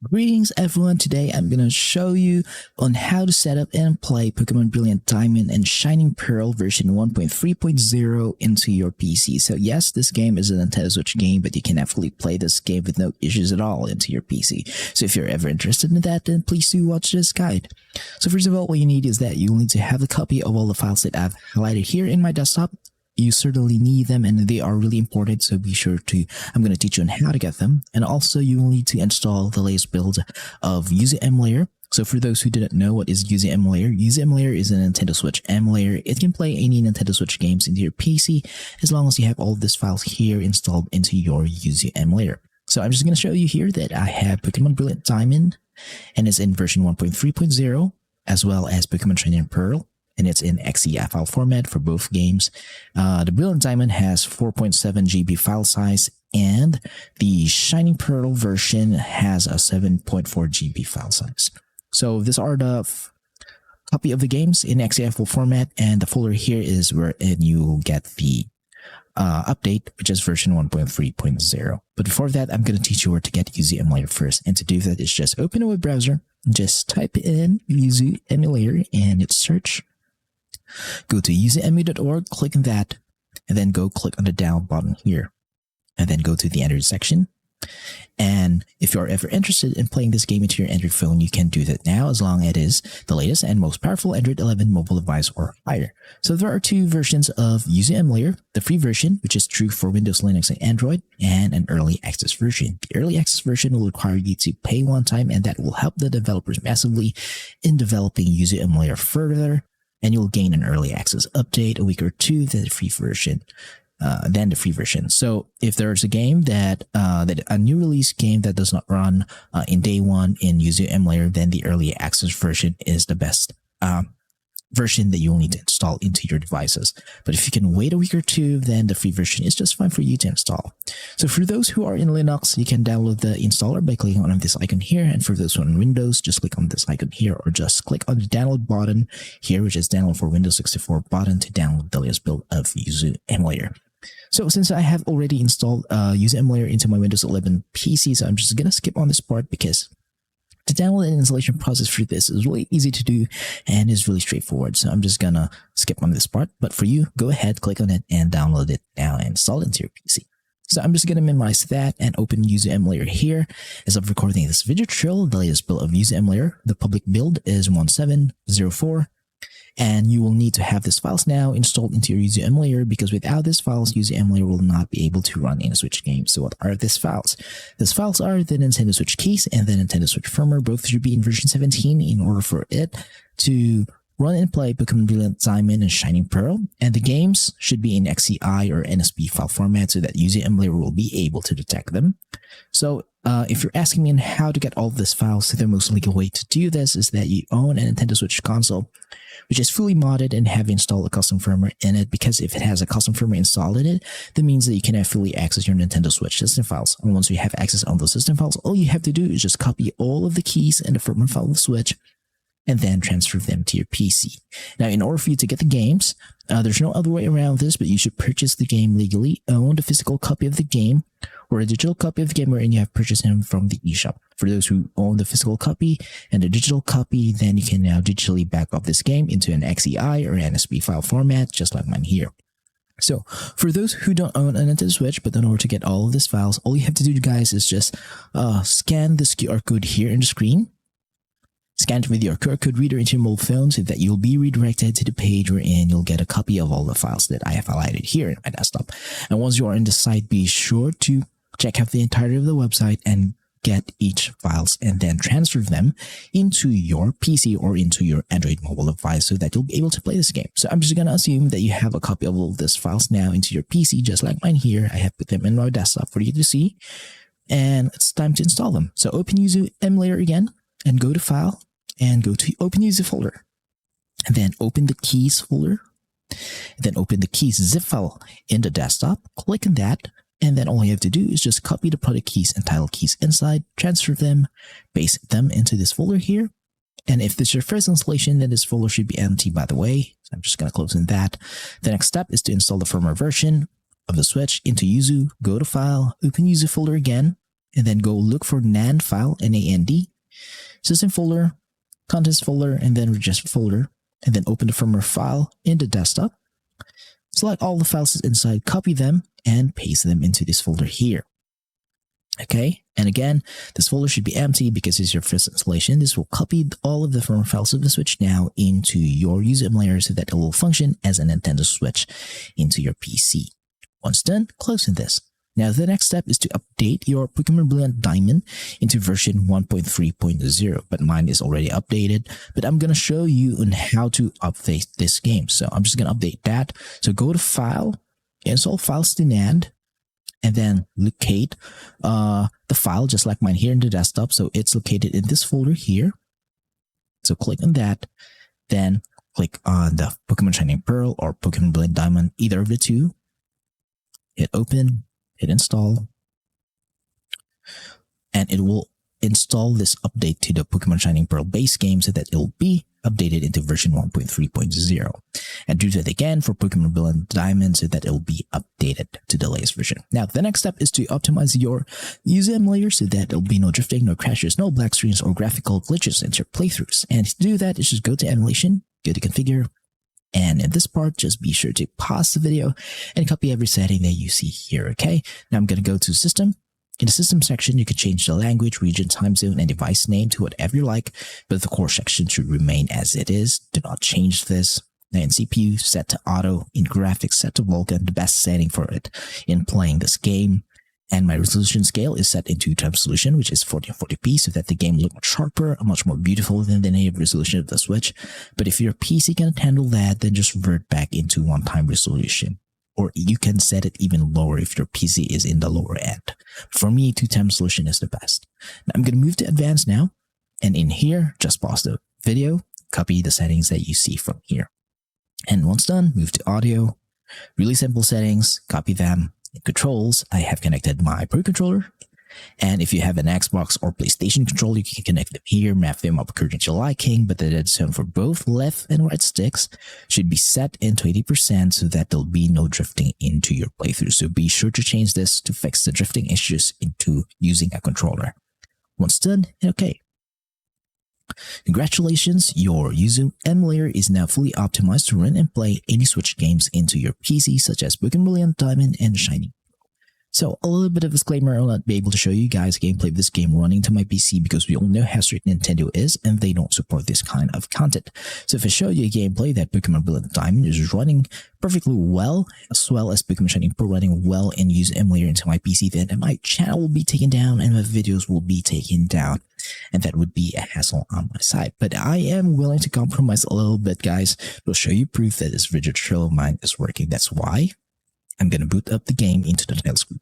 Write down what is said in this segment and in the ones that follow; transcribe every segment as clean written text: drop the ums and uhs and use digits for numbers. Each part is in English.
Greetings everyone, today I'm going to show you on how to set up and play Pokemon Brilliant Diamond and Shining Pearl version 1.3.0 into your PC. So yes, this game is a Nintendo Switch game, but you can actually play this game with no issues at all into your PC. So if you're ever interested in that, then please do watch this guide. So first of all, what you need is that you'll need to have a copy of all the files that I've highlighted here in my desktop. You certainly need them and they are really important, so be sure to, I'm going to teach you on how to get them. And also you will need to install the latest build of Yuzu Emulator. So for those who didn't know what is Yuzu Emulator is a Nintendo Switch emulator. It can play any Nintendo Switch games into your PC as long as you have all of these files here installed into your Yuzu Emulator. So I'm just going to show you here that I have Pokemon Brilliant Diamond and it's in version 1.3.0 as well as Pokemon Shining Pearl. And it's in XEI file format for both games. The Brilliant Diamond has 4.7 GB file size, and the Shining Pearl version has a 7.4 GB file size. So these are the copy of the games in XEI file format, and the folder here is where you get the update, which is version 1.3.0. But before that, I'm going to teach you where to get Yuzu Emulator first. And to do that is just open a web browser, just type in Yuzu Emulator and hit search. Go to yuzuemu.org, click on that, and then go click on the down button here, and then go to the Android section. And if you're ever interested in playing this game into your Android phone, you can do that now as long as it is the latest and most powerful Android 11 mobile device or higher. So there are two versions of Yuzu Emulator, the free version, which is true for Windows, Linux, and Android, and an early access version. The early access version will require you to pay one time, and that will help the developers massively in developing Yuzu Emulator further. And you'll gain an early access update a week or two than the free version. So if there's a game that a new release game that does not run in day one in Yuzu Emulator, then the early access version is the best version that you'll need to install into your devices. But if you can wait a week or two, then the free version is just fine for you to install. So for those who are in Linux, you can download the installer by clicking on this icon here. And for those who are on Windows, just click on this icon here, or just click on the download button here, which is download for Windows 64 button to download the latest build of Yuzu Emulator. So since I have already installed Yuzu Emulator into my Windows 11 PC, so I'm just going to skip on this part because the download and installation process for this is really easy to do and is really straightforward. So I'm just gonna skip on this part. But for you, go ahead, click on it and download it now and install it into your PC. So I'm just gonna minimize that and open Yuzu Emulator here. As of recording this video tutorial, the latest build of Yuzu Emulator, the public build is 1704. And you will need to have these files now installed into your Yuzu Emulator, because without these files, Yuzu Emulator will not be able to run in a Switch game. So what are these files? These files are the Nintendo Switch keys and the Nintendo Switch firmware. Both should be in version 17 in order for it to run and play Pokemon Brilliant Diamond and Shining Pearl. And the games should be in XEI or NSB file format so that Yuzu Emulator will be able to detect them. So if you're asking me on how to get all of these files, the most legal way to do this is that you own a Nintendo Switch console, which is fully modded and have installed a custom firmware in it, because if it has a custom firmware installed in it, that means that you can fully access your Nintendo Switch system files. And once you have access on those system files, all you have to do is just copy all of the keys and the firmware file of the Switch and then transfer them to your PC. Now, in order for you to get the games, there's no other way around this, but you should purchase the game legally, own the physical copy of the game, or a digital copy of the game wherein you have purchased them from the eShop. For those who own the physical copy and the digital copy, then you can now digitally back up this game into an XEI or NSB file format, just like mine here. So for those who don't own a Nintendo Switch, but in order to get all of these files, all you have to do, guys, is just scan this QR code here on the screen. Scan it with your QR code reader into your mobile phone so that you'll be redirected to the page wherein you'll get a copy of all the files that I have highlighted here in my desktop. And once you are in the site, be sure to check out the entirety of the website and get each files and then transfer them into your PC or into your Android mobile device so that you'll be able to play this game. So I'm just going to assume that you have a copy of all of these files now into your PC, just like mine here. I have put them in my desktop for you to see, and it's time to install them. So open Yuzu Emulator again and go to File and go to Open Yuzu folder, and then open the Keys folder, and then open the Keys zip file in the desktop. Click on that. And then all you have to do is just copy the product keys and title keys inside, transfer them, paste them into this folder here. And if this is your first installation, then this folder should be empty, by the way. So I'm just going to close in that. The next step is to install the firmware version of the Switch into Yuzu. Go to File, open Yuzu folder again, and then go look for NAND file, NAND, system folder, contents folder, and then register folder, and then open the firmware file in the desktop. Select all the files inside, copy them, and paste them into this folder here. Okay, and again, this folder should be empty because it's your first installation. This will copy all of the firmware files of the Switch now into your Yuzu Emulator so that it will function as a Nintendo Switch into your PC. Once done, closing this. Now the next step is to update your Pokémon Brilliant Diamond into version 1.3.0, but mine is already updated. But I'm going to show you on how to update this game. So I'm just going to update that. So go to File, install files to NAND, and then locate the file just like mine here in the desktop. So it's located in this folder here. So click on that, then click on the Pokemon Shining Pearl or Pokemon Brilliant Diamond, either of the two. Hit open, hit install, and it will install this update to the Pokemon Shining Pearl base game so that it will be updated into version 1.3.0, and do that again for Pokemon Brilliant Diamond so that it will be updated to the latest version. Now the next step is to optimize your Yuzu Emulator so that there will be no drifting, no crashes, no black screens or graphical glitches into your playthroughs. And to do that, is just go to emulation, go to configure, and in this part, just be sure to pause the video and copy every setting that you see here, okay? Now I'm going to go to System. In the System section, you can change the language, region, time zone, and device name to whatever you like, but the core section should remain as it is. Do not change this. Now in CPU, set to auto. In graphics, set to Vulkan, the best setting for it in playing this game. And my resolution scale is set into 2x resolution, which is 1440p, so that the game looks much sharper, much more beautiful than the native resolution of the Switch. But if your PC can't handle that, then just revert back into 1x resolution. Or you can set it even lower if your PC is in the lower end. For me, 2x resolution is the best. Now I'm going to move to advanced now. And in here, just pause the video, copy the settings that you see from here. And once done, move to audio, really simple settings, copy them. In controls, I have connected my Pro Controller. And if you have an Xbox or PlayStation controller, you can connect them here, map them up according to your liking, but the dead zone for both left and right sticks should be set into 80% so that there'll be no drifting into your playthrough. So be sure to change this to fix the drifting issues into using a controller. Once done, okay. Congratulations, your Yuzu Emulator is now fully optimized to run and play any Switch games into your PC, such as Pokemon Brilliant Diamond and Shining. So a little bit of a disclaimer, I'll not be able to show you guys gameplay of this game running to my PC because we all know how strict Nintendo is and they don't support this kind of content. So if I show you a gameplay that Pokemon Brilliant Diamond is running perfectly well, as well as Pokemon Shining Pearl running well and use Emulator into my PC, then my channel will be taken down and my videos will be taken down. And that would be a hassle on my side. But I am willing to compromise a little bit, guys. To show you proof that this rigid trail of mine is working. That's why I'm going to boot up the game into the title screen.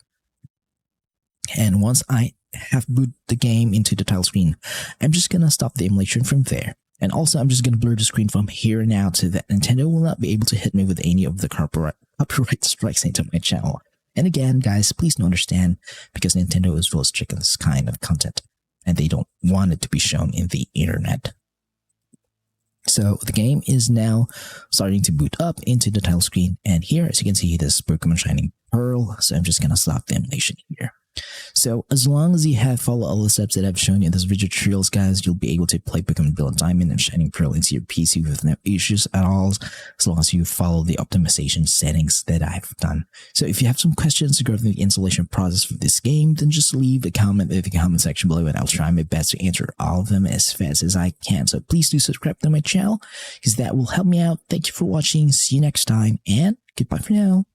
And once I have booted the game into the title screen, I'm just going to stop the emulation from there. And also, I'm just going to blur the screen from here and out so that Nintendo will not be able to hit me with any of the copyright strikes into my channel. And again, guys, please don't understand because Nintendo is real strict on this kind of content. And they don't want it to be shown in the internet. So the game is now starting to boot up into the title screen. And here, as you can see, this Pokemon Shining Pearl. So I'm just going to stop the emulation here. So as long as you have followed all the steps that I've shown you in this video tutorials, guys, you'll be able to play Pokemon Brilliant Diamond and Shining Pearl into your PC with no issues at all, as long as you follow the optimization settings that I've done. So if you have some questions regarding the installation process for this game, then just leave a comment in the comment section below and I'll try my best to answer all of them as fast as I can. So please do subscribe to my channel because that will help me out. Thank you for watching. See you next time and goodbye for now.